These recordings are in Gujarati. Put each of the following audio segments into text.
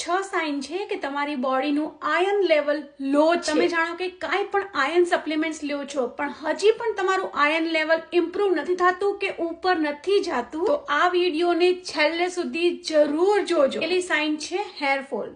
6 સાઇન છે કે તમારી બોડીનું આયર્ન લેવલ લો છે. તમે જાણો કે કાંઈ પણ આયર્ન સપ્લિમેન્ટ્સ લ્યો છો પણ હજી પણ તમારું આયર્ન લેવલ ઇમ્પ્રુવ નથી થતું કે ઉપર નથી જતું, તો આ વિડીયોને છેલ્લે સુધી જરૂર જોજો. પેલી સાઇન છે હેરફોલ.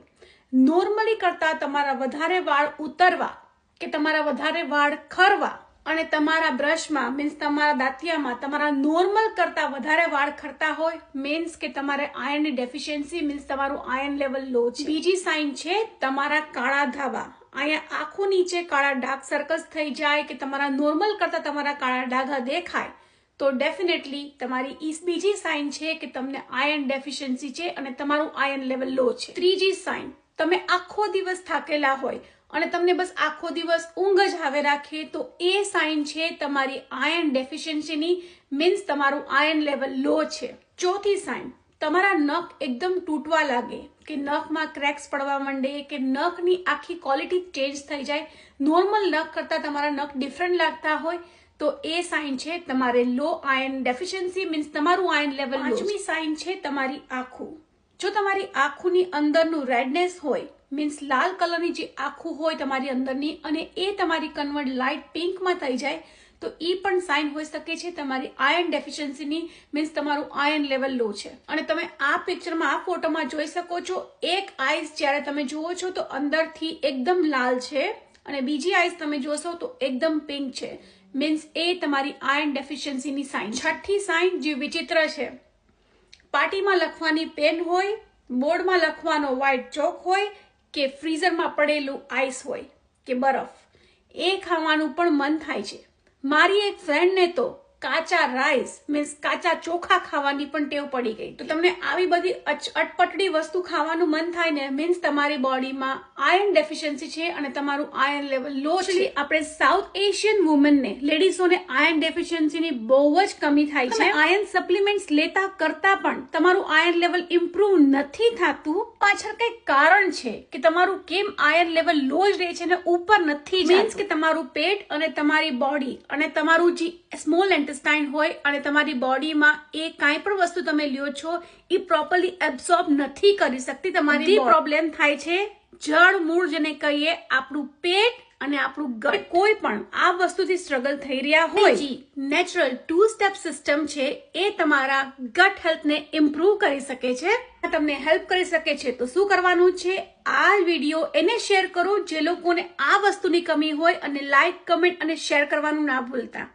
નોર્મલી કરતા તમારા વધારે વાળ ઉતરવા કે તમારા વધારે વાળ ખરવા અને તમારા બ્રશમાં મીન્સ તમારા દાંતિયામાં તમારા નોર્મલ કરતા વધારે વાળ ખરતા હોય મીન્સ કે તમારે આયર્નની ડેફિશિયન્સી મીન્સ તમારું આયર્ન લેવલ લો છે. બીજી સાઇન છે તમારા કાળા ધાબા. અહીંયા આંખો નીચે કાળા ડાર્ક સર્કલ્સ થઈ જાય કે તમારા નોર્મલ કરતા તમારા કાળા ડાઘા દેખાય તો ડેફિનેટલી તમારી બીજી સાઇન છે કે તમને આયર્ન ડેફિશિયન્સી છે અને તમારું આયર્ન લેવલ લો છે. ત્રીજી સાઇન, તમે આખો દિવસ થાકેલા હોય અને તમને બસ આખો દિવસ ઊંઘ જ આવે રાખે તો એ સાઇન છે તમારી આયર્ન ડેફિશિયન્સીની મીન્સ તમારું આયર્ન લેવલ લો છે. ચોથી સાઇન, તમારા નખ એકદમ તૂટવા લાગે કે નખમાં ક્રેક્સ પડવા માંડે કે નખની આખી ક્વોલિટી ચેન્જ થઈ જાય, નોર્મલ નખ કરતા તમારા નખ ડિફરન્ટ લાગતા હોય તો એ સાઇન છે તમારે લો આયર્ન ડેફિશિયન્સી મીન્સ તમારું આયર્ન લેવલ. પાંચમી સાઇન છે તમારી આંખો. જો તમારી આંખોની અંદરનું રેડનેસ હોય મીન્સ લાલ કલરની જે આંખું હોય તમારી અંદરની અને એ તમારી કન્વર્ટ લાઇટ પિંકમાં થઈ જાય તો એ પણ સાઇન હોઈ શકે છે તમારી આયર્ન ડેફિશિયન્સીની મીન્સ તમારું આયર્ન લેવલ લો છે. અને તમે આ પિક્ચરમાં આ ફોટોમાં જોઈ શકો છો એક આઈસ જ્યારે તમે જુઓ છો તો અંદરથી એકદમ લાલ છે અને બીજી આઈસ તમે જોશો તો એકદમ પિંક છે મીન્સ એ તમારી આયર્ન ડેફિશિયન્સીની સાઇન. છઠ્ઠી સાઇન જે વિચિત્ર છે, પાટીમાં લખવાની પેન હોય, બોર્ડમાં લખવાનો વ્હાઇટ ચોક હોય કે ફ્રીઝરમાં પડેલું આઈસ હોય કે બરફ, એ ખાવાનું પણ મન થાય છે. મારી એક ફ્રેન્ડને તો કાચા રાઈસ મીન્સ કાચા ચોખા ખાવાની પણ ટેવ પડી ગઈ. તો તમને આવી બધી અટપટડી વસ્તુ ખાવાનું મન થાય ને મીન્સ તમારી બોડીમાં આયર્ન ડેફિશિયન્સી છે અને તમારું આયર્ન લેવલ લો છે. આપણે સાઉથ એશિયન વુમનને લેડીઝોને આયર્ન ડેફિશિયન્સીની બહુ જ કમી થાય છે. આયર્ન સપ્લિમેન્ટ્સ લેતા કરતા પણ તમારું આયર્ન લેવલ ઇમ્પ્રુવ નથી થતું. પાછળ કઈ કારણ છે કે તમારું કેમ આયર્ન લેવલ લો જ રહે છે ને ઉપર નથી મીન્સ કે તમારું પેટ અને તમારી બોડી અને તમારું જે સ્મોલ ઇન્ટેસ્ટાઇન હોય અને તમારી બોડીમાં એ કાંઈ પણ વસ્તુ તમે લ્યો છો એ પ્રોપરલી એબ્સોર્બ નથી કરી શકતી. તમારી પ્રોબ્લેમ થાય છે જળ મૂળ જેને કહીએ આપણું પેટ અને આપણું ગટ. કોઈ પણ આ વસ્તુથી સ્ટ્રગલ થઈ રહ્યા હોય નેચરલ 2 સ્ટેપ સિસ્ટમ છે એ તમારા ગટ હેલ્થને ઇમ્પ્રુવ કરી શકે છે, તમને હેલ્પ કરી શકે છે. તો શું કરવાનું છે, આ વિડીયો એને શેર કરો જે લોકોને આ વસ્તુની કમી હોય અને લાઈક કમેન્ટ અને શેર કરવાનું ના ભૂલતા.